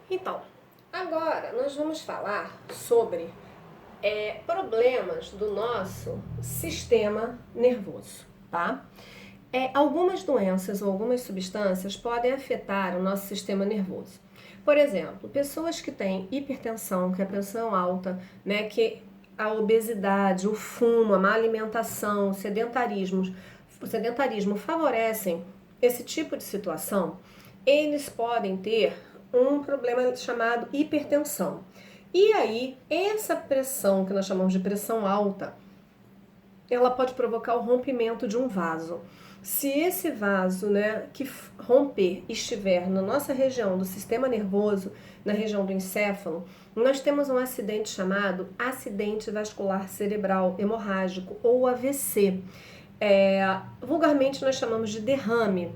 Então, agora nós vamos falar sobre problemas do nosso sistema nervoso, tá? Algumas doenças ou algumas substâncias podem afetar o nosso sistema nervoso. Por exemplo, pessoas que têm hipertensão, que é a pressão alta, né, que a obesidade, o fumo, a má alimentação, o sedentarismo favorecem esse tipo de situação, eles podem ter um problema chamado hipertensão. E aí, essa pressão, que nós chamamos de pressão alta, ela pode provocar o rompimento de um vaso. Se esse vaso, né, que romper estiver na nossa região do sistema nervoso, na região do encéfalo, nós temos um acidente chamado acidente vascular cerebral hemorrágico ou AVC. Vulgarmente nós chamamos de derrame.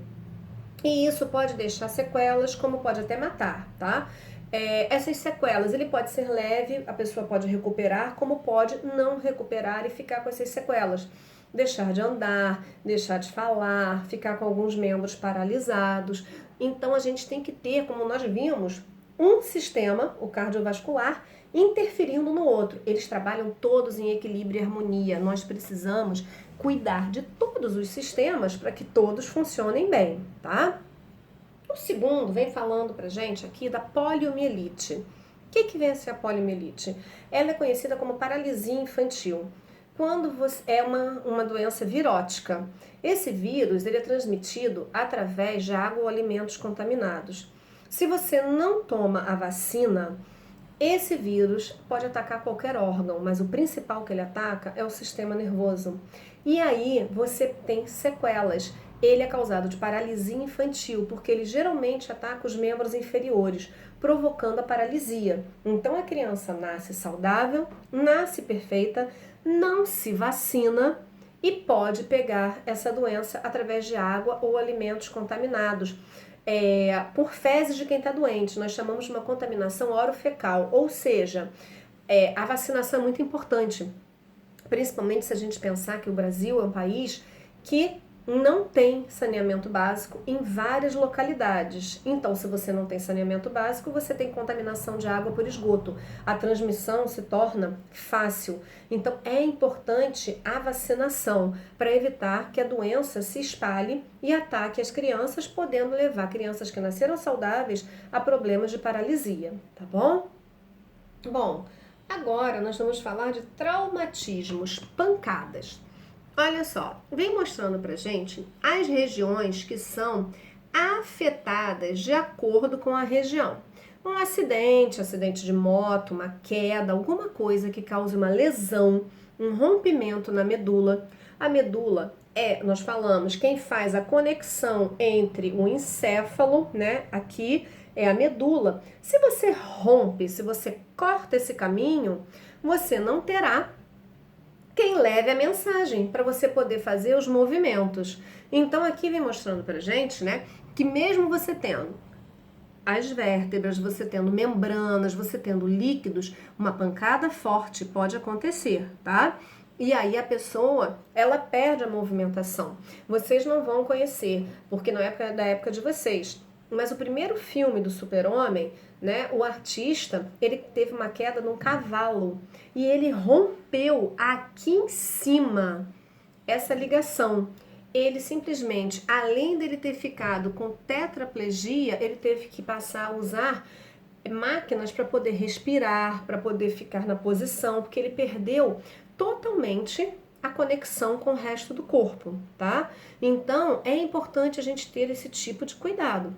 E isso pode deixar sequelas, como pode até matar, tá? Essas sequelas, ele pode ser leve, a pessoa pode recuperar, como pode não recuperar e ficar com essas sequelas. Deixar de andar, deixar de falar, ficar com alguns membros paralisados. Então a gente tem que ter, como nós vimos, um sistema, o cardiovascular, interferindo no outro. Eles trabalham todos em equilíbrio e harmonia. Nós precisamos cuidar de todos os sistemas para que todos funcionem bem, tá? O segundo vem falando pra gente aqui da poliomielite. O que vem a ser a poliomielite? Ela é conhecida como paralisia infantil. Quando você é uma doença virótica. Esse vírus ele é transmitido através de água ou alimentos contaminados. Se você não toma a vacina, esse vírus pode atacar qualquer órgão, mas o principal que ele ataca é o sistema nervoso. E aí você tem sequelas. Ele é causado de paralisia infantil, porque ele geralmente ataca os membros inferiores, provocando a paralisia. Então a criança nasce saudável, nasce perfeita, não se vacina e pode pegar essa doença através de água ou alimentos contaminados. Por fezes de quem está doente, nós chamamos de uma contaminação orofecal, ou seja, a vacinação é muito importante, principalmente se a gente pensar que o Brasil é um país que não tem saneamento básico em várias localidades. Então, se você não tem saneamento básico, você tem contaminação de água por esgoto. A transmissão se torna fácil. Então, é importante a vacinação para evitar que a doença se espalhe e ataque as crianças, podendo levar crianças que nasceram saudáveis a problemas de paralisia, tá bom? Bom, agora nós vamos falar de traumatismos, pancadas. Olha só, vem mostrando pra gente as regiões que são afetadas de acordo com a região. Um acidente de moto, uma queda, alguma coisa que cause uma lesão, um rompimento na medula. A medula nós falamos, quem faz a conexão entre o encéfalo, né, aqui é a medula. Se você rompe, se você corta esse caminho, você não terá quem leve a mensagem para você poder fazer os movimentos. Então aqui vem mostrando pra gente, né, que mesmo você tendo as vértebras, você tendo membranas, você tendo líquidos, uma pancada forte pode acontecer, tá? E aí a pessoa, ela perde a movimentação. Vocês não vão conhecer, porque não é da época de vocês. Mas o primeiro filme do Super-Homem, né, o artista, ele teve uma queda num cavalo e ele rompeu aqui em cima essa ligação. Ele simplesmente, além dele ter ficado com tetraplegia, ele teve que passar a usar máquinas para poder respirar, para poder ficar na posição, porque ele perdeu totalmente a conexão com o resto do corpo, tá? Então, é importante a gente ter esse tipo de cuidado.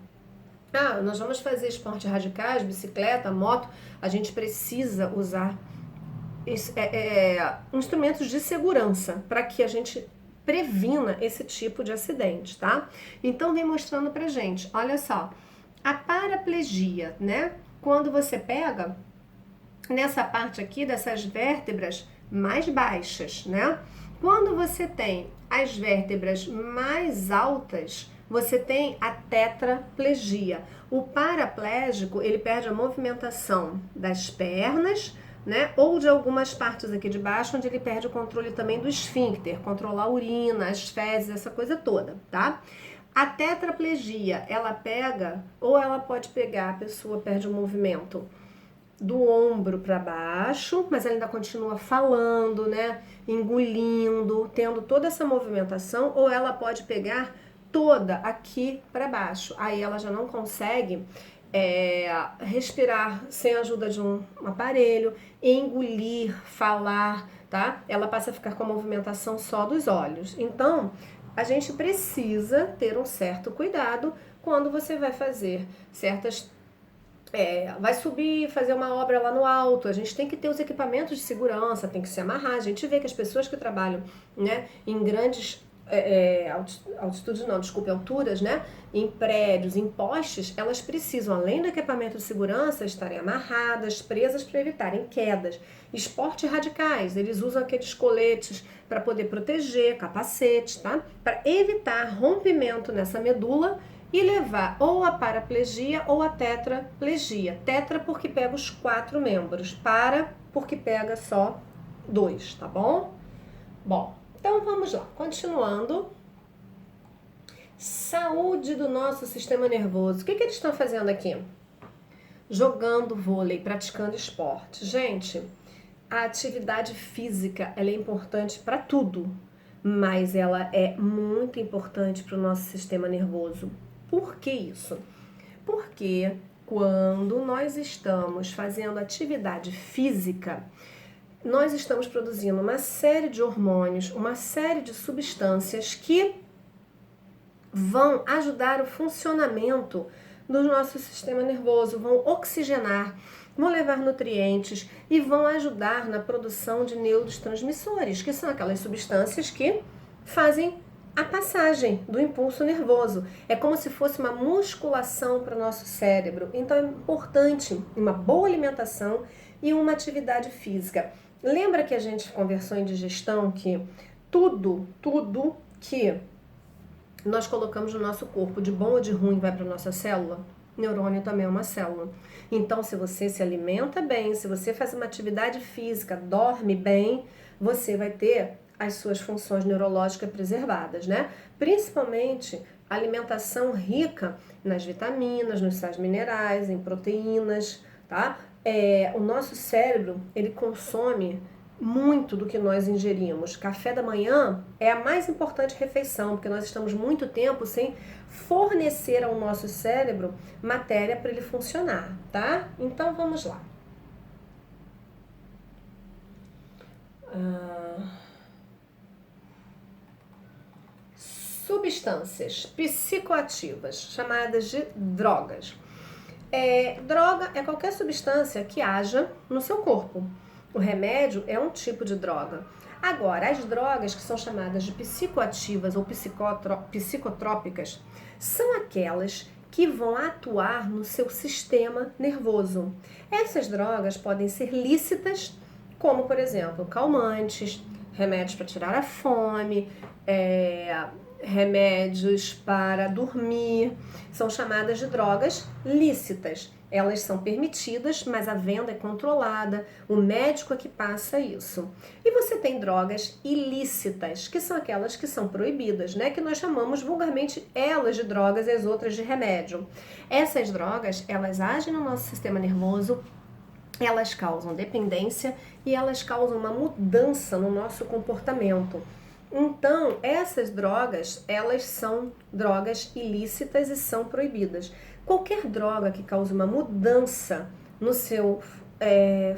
Nós vamos fazer esportes radicais, bicicleta, moto, a gente precisa usar instrumentos de segurança para que a gente previna esse tipo de acidente, tá? Então vem mostrando pra gente, olha só, a paraplegia, né? Quando você pega nessa parte aqui dessas vértebras mais baixas, né? Quando você tem as vértebras mais altas, você tem a tetraplegia. O paraplégico, ele perde a movimentação das pernas, né? Ou de algumas partes aqui de baixo, onde ele perde o controle também do esfíncter, controlar a urina, as fezes, essa coisa toda, tá? A tetraplegia, ela pega, ou ela pode pegar, a pessoa perde o movimento do ombro para baixo, mas ela ainda continua falando, né? Engolindo, tendo toda essa movimentação, ou ela pode pegar toda aqui para baixo. Aí ela já não consegue respirar sem a ajuda de um aparelho, engolir, falar, tá? Ela passa a ficar com a movimentação só dos olhos. Então, a gente precisa ter um certo cuidado quando você vai fazer certas vai subir, fazer uma obra lá no alto, a gente tem que ter os equipamentos de segurança, tem que se amarrar. A gente vê que as pessoas que trabalham, né, em grandes altitudes, não, desculpe, alturas, né, em prédios, em postes, elas precisam, além do equipamento de segurança, estarem amarradas, presas para evitarem quedas. Esportes radicais, eles usam aqueles coletes para poder proteger, capacete, tá? Para evitar rompimento nessa medula e levar ou a paraplegia ou a tetraplegia. Tetra porque pega os 4 membros, para porque pega só 2, tá bom? Bom, então vamos lá, continuando. Saúde do nosso sistema nervoso. O que eles estão fazendo aqui? Jogando vôlei, praticando esporte. Gente, a atividade física, ela é importante para tudo, mas ela é muito importante para o nosso sistema nervoso. Por que isso? Porque quando nós estamos fazendo atividade física, nós estamos produzindo uma série de hormônios, uma série de substâncias que vão ajudar o funcionamento do nosso sistema nervoso, vão oxigenar, vão levar nutrientes e vão ajudar na produção de neurotransmissores, que são aquelas substâncias que fazem a passagem do impulso nervoso. É como se fosse uma musculação para o nosso cérebro. Então é importante uma boa alimentação e uma atividade física. Lembra que a gente conversou em digestão que tudo que nós colocamos no nosso corpo, de bom ou de ruim, vai para a nossa célula? Neurônio também é uma célula. Então, se você se alimenta bem, se você faz uma atividade física, dorme bem, você vai ter as suas funções neurológicas preservadas, né? Principalmente alimentação rica nas vitaminas, nos sais minerais, em proteínas, tá? O nosso cérebro, ele consome muito do que nós ingerimos. Café da manhã é a mais importante refeição, porque nós estamos muito tempo sem fornecer ao nosso cérebro matéria para ele funcionar, tá? Então vamos lá. Substâncias psicoativas, chamadas de drogas. Droga é qualquer substância que haja no seu corpo. O remédio é um tipo de droga. Agora, as drogas que são chamadas de psicoativas ou psicotrópicas são aquelas que vão atuar no seu sistema nervoso. Essas drogas podem ser lícitas, como, por exemplo, calmantes, remédios para tirar a fome, remédios para dormir, são chamadas de drogas lícitas. Elas são permitidas, mas a venda é controlada, o médico é que passa isso. E você tem drogas ilícitas, que são aquelas que são proibidas, né? Que nós chamamos vulgarmente elas de drogas e as outras de remédio. Essas drogas, elas agem no nosso sistema nervoso, elas causam dependência e elas causam uma mudança no nosso comportamento. Então, essas drogas, elas são drogas ilícitas e são proibidas. Qualquer droga que cause uma mudança no seu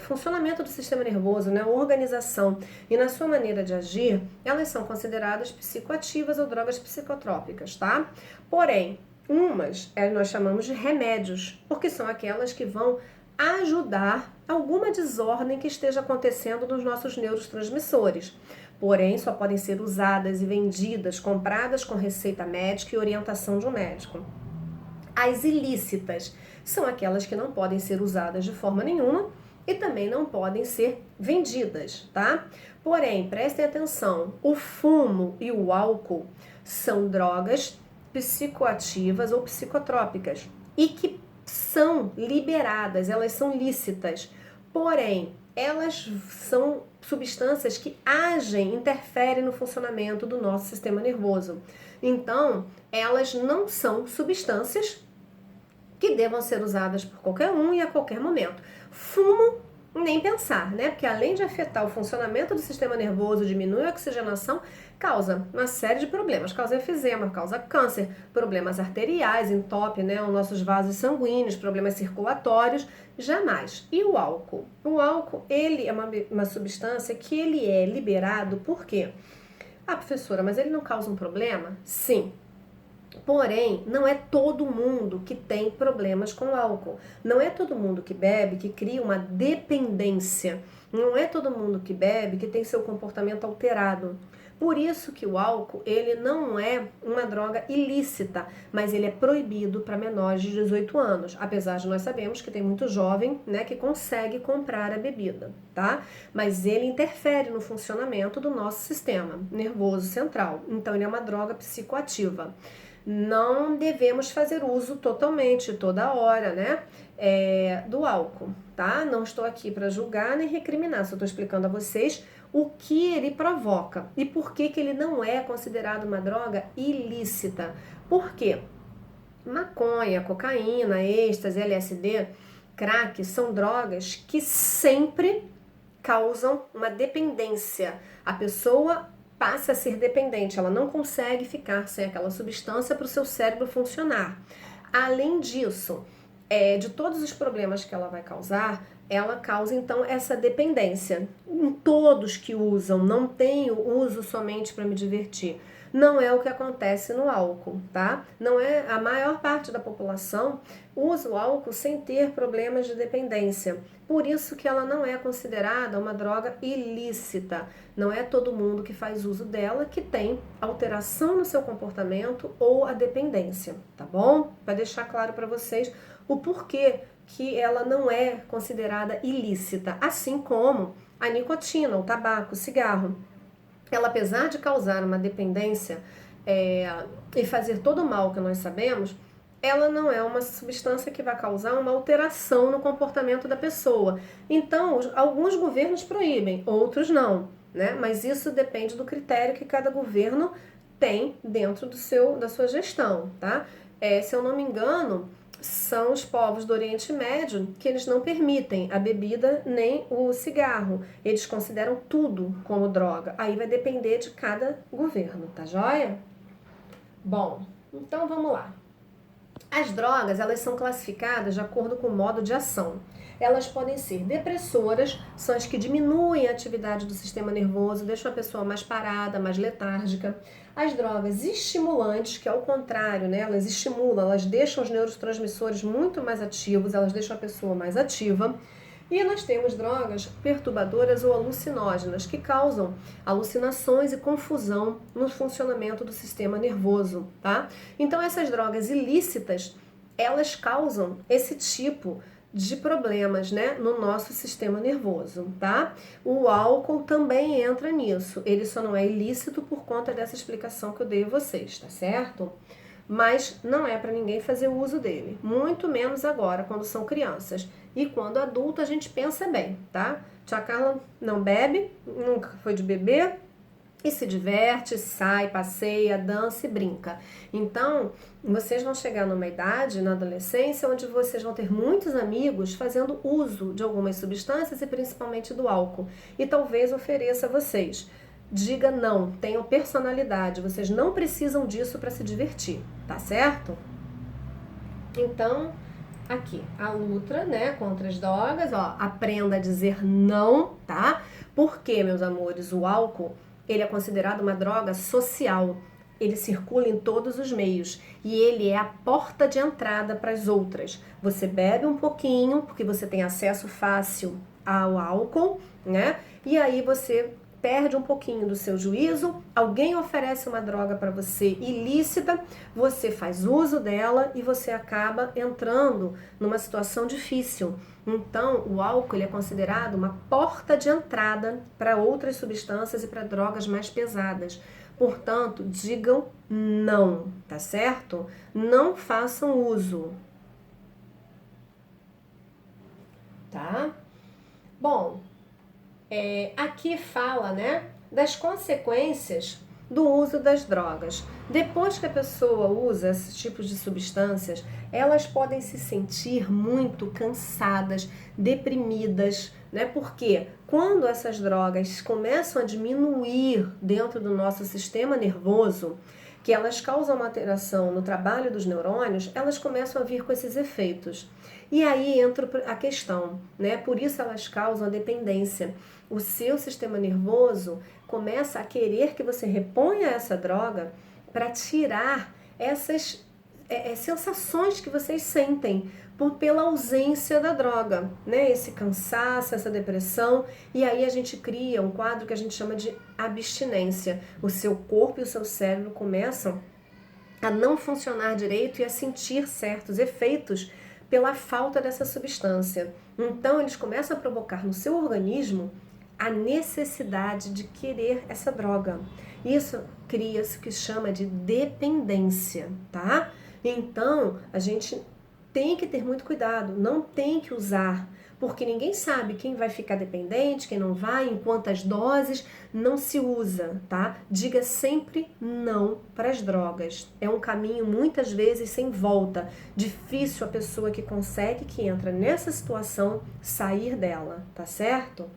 funcionamento do sistema nervoso, né, organização e na sua maneira de agir, elas são consideradas psicoativas ou drogas psicotrópicas, tá? Porém, umas nós chamamos de remédios, porque são aquelas que vão ajudar alguma desordem que esteja acontecendo nos nossos neurotransmissores. Porém, só podem ser usadas e vendidas, compradas com receita médica e orientação de um médico. As ilícitas são aquelas que não podem ser usadas de forma nenhuma e também não podem ser vendidas, tá? Porém, prestem atenção, o fumo e o álcool são drogas psicoativas ou psicotrópicas e que são liberadas, elas são lícitas, porém, elas são substâncias que agem, interferem no funcionamento do nosso sistema nervoso. Então, elas não são substâncias que devam ser usadas por qualquer um e a qualquer momento. Fumo, nem pensar, né? Porque além de afetar o funcionamento do sistema nervoso, diminui a oxigenação, causa uma série de problemas. Causa efizema, causa câncer, problemas arteriais, entope, né, os nossos vasos sanguíneos, problemas circulatórios, jamais. E o álcool? O álcool, ele é uma substância que ele é liberado por quê? Ah, professora, mas ele não causa um problema? Sim. Porém, não é todo mundo que tem problemas com álcool. Não é todo mundo que bebe que cria uma dependência. Não é todo mundo que bebe que tem seu comportamento alterado. Por isso que o álcool, ele não é uma droga ilícita, mas ele é proibido para menores de 18 anos. Apesar de nós sabemos que tem muito jovem, né, que consegue comprar a bebida, tá? Mas ele interfere no funcionamento do nosso sistema nervoso central. Então, ele é uma droga psicoativa. Não devemos fazer uso totalmente, toda hora, né, do álcool, tá? Não estou aqui para julgar nem recriminar, só estou explicando a vocês o que ele provoca e por que ele não é considerado uma droga ilícita. Por quê? Maconha, cocaína, êxtase, LSD, crack são drogas que sempre causam uma dependência. A pessoa passa a ser dependente, ela não consegue ficar sem aquela substância para o seu cérebro funcionar. Além disso, de todos os problemas que ela vai causar, ela causa então essa dependência. Em todos que usam, não tenho uso somente para me divertir. Não é o que acontece no álcool, tá? Não é, a maior parte da população usa o álcool sem ter problemas de dependência. Por isso que ela não é considerada uma droga ilícita. Não é todo mundo que faz uso dela que tem alteração no seu comportamento ou a dependência, tá bom? Para deixar claro para vocês o porquê que ela não é considerada ilícita, assim como a nicotina, o tabaco, o cigarro. Ela, apesar de causar uma dependência e fazer todo o mal que nós sabemos, ela não é uma substância que vai causar uma alteração no comportamento da pessoa. Então, alguns governos proíbem, outros não, né? Mas isso depende do critério que cada governo tem dentro da sua gestão, tá? Se eu não me engano, são os povos do Oriente Médio que eles não permitem a bebida nem o cigarro. Eles consideram tudo como droga. Aí vai depender de cada governo, tá joia? Bom, então vamos lá. As drogas, elas são classificadas de acordo com o modo de ação. Elas podem ser depressoras, são as que diminuem a atividade do sistema nervoso, deixam a pessoa mais parada, mais letárgica. As drogas estimulantes, que é o contrário, né? Elas estimulam, elas deixam os neurotransmissores muito mais ativos, elas deixam a pessoa mais ativa. E nós temos drogas perturbadoras ou alucinógenas, que causam alucinações e confusão no funcionamento do sistema nervoso, tá? Então essas drogas ilícitas, elas causam esse tipo de problemas, né, no nosso sistema nervoso, tá? O álcool também entra nisso, ele só não é ilícito por conta dessa explicação que eu dei a vocês, tá certo? Mas não é para ninguém fazer uso dele, muito menos agora, quando são crianças. E quando adulto, a gente pensa bem, tá? Tia Carla não bebe, nunca foi de beber, e se diverte, sai, passeia, dança e brinca. Então, vocês vão chegar numa idade, na adolescência, onde vocês vão ter muitos amigos fazendo uso de algumas substâncias e principalmente do álcool. E talvez ofereça a vocês. Diga não, tenham personalidade, vocês não precisam disso para se divertir, tá certo? Então, aqui, a luta, né, contra as drogas, ó, aprenda a dizer não, tá? Porque, meus amores, o álcool, ele é considerado uma droga social. Ele circula em todos os meios e ele é a porta de entrada para as outras. Você bebe um pouquinho, porque você tem acesso fácil ao álcool, né? E aí você perde um pouquinho do seu juízo, alguém oferece uma droga para você ilícita, você faz uso dela e você acaba entrando numa situação difícil. Então, o álcool ele é considerado uma porta de entrada para outras substâncias e para drogas mais pesadas. Portanto, digam não, tá certo? Não façam uso. Tá? Bom, aqui fala, né, das consequências do uso das drogas. Depois que a pessoa usa esses tipos de substâncias, elas podem se sentir muito cansadas, deprimidas, né? Porque quando essas drogas começam a diminuir dentro do nosso sistema nervoso, que elas causam uma alteração no trabalho dos neurônios, elas começam a vir com esses efeitos. E aí entra a questão, né? Por isso elas causam a dependência. O seu sistema nervoso começa a querer que você reponha essa droga para tirar essas sensações que vocês sentem pela ausência da droga, né? Esse cansaço, essa depressão, e aí a gente cria um quadro que a gente chama de abstinência. O seu corpo e o seu cérebro começam a não funcionar direito e a sentir certos efeitos pela falta dessa substância. Então eles começam a provocar no seu organismo a necessidade de querer essa droga. Isso cria-se o que chama de dependência, tá? Então, a gente tem que ter muito cuidado, não tem que usar, porque ninguém sabe quem vai ficar dependente, quem não vai, em quantas doses, não se usa, tá? Diga sempre não para as drogas. É um caminho muitas vezes sem volta. Difícil a pessoa que consegue, que entra nessa situação, sair dela, tá certo?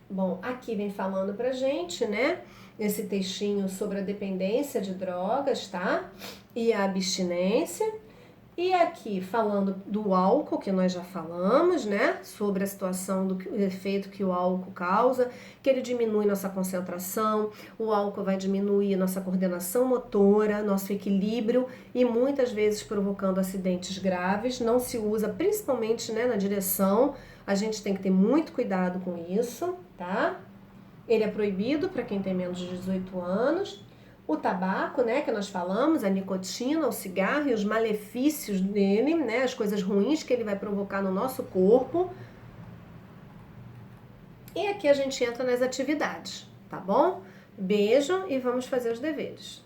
Bom, aqui vem falando pra gente, né, esse textinho sobre a dependência de drogas, tá? E a abstinência. E aqui falando do álcool, que nós já falamos, né? Sobre a situação do efeito que o álcool causa, que ele diminui nossa concentração, o álcool vai diminuir nossa coordenação motora, nosso equilíbrio e muitas vezes provocando acidentes graves. Não se usa, principalmente, né, na direção. A gente tem que ter muito cuidado com isso, tá? Ele é proibido para quem tem menos de 18 anos. O tabaco, né, que nós falamos, a nicotina, o cigarro e os malefícios dele, né, as coisas ruins que ele vai provocar no nosso corpo. E aqui a gente entra nas atividades, tá bom? Beijo e vamos fazer os deveres.